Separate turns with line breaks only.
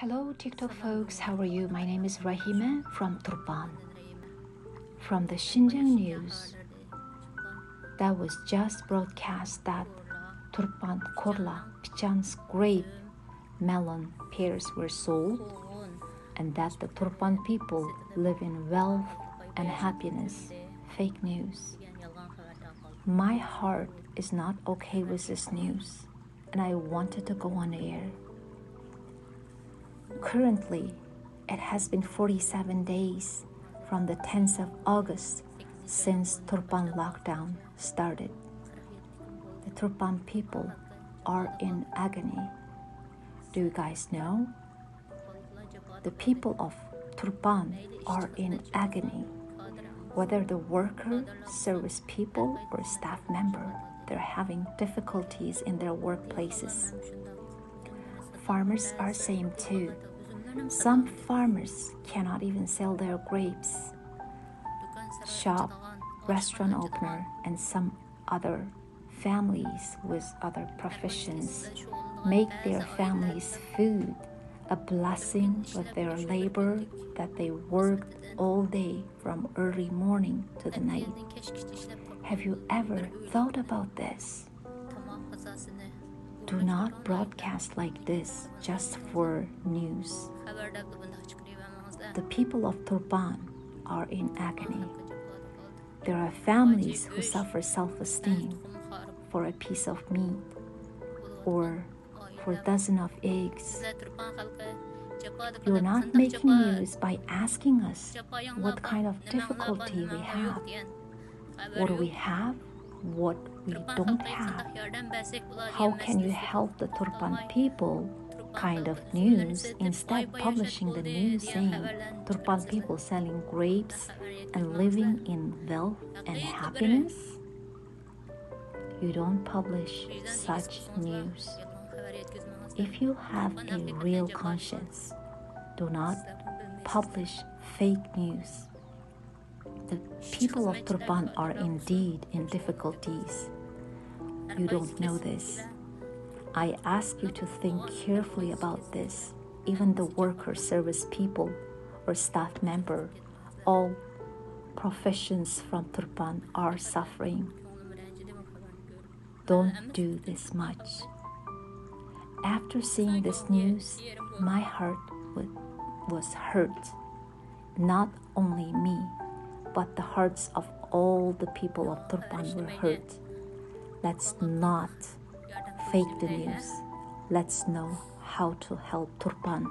Hello TikTok folks, how are you? My name is Rahima from Turpan. From the Xinjiang news that was just broadcast that Turpan Korla Pichan's grape, melon, pears were sold and that the Turpan people live in wealth and happiness. Fake news. My heart is not okay with this news and I wanted to go on air. Currently, it has been 47 days from the 10th of August since Turpan lockdown started. The Turpan people are in agony. Do you guys know? The people of Turpan are in agony. Whether the worker, service people, or staff member, they're having difficulties in their workplaces. Farmers are same too. Some farmers cannot even sell their grapes. Shop, restaurant owner, and some other families with other professions make their families' food a blessing with their labor that they worked all day from early morning to the night. Have you ever thought about this? Do not broadcast like this just for news. The people of Turpan are in agony. There are families who suffer self-esteem for a piece of meat or for a dozen of eggs. You're not making news by asking us what kind of difficulty we have. What do we have? What we don't have. How can you help the Turpan people? Kind of news instead publishing the news saying Turpan people selling grapes and living in wealth and happiness? You don't publish such news. If you have a real conscience, do not publish fake news. The people of Turpan are indeed in difficulties. You don't know this. I ask you to think carefully about this. Even the worker, service people, or staff member, all professions from Turpan are suffering. Don't do this much. After seeing this news, my heart was hurt. Not only me, but the hearts of all the people of Turpan were hurt. Let's not fake the news. Let's know how to help Turpan.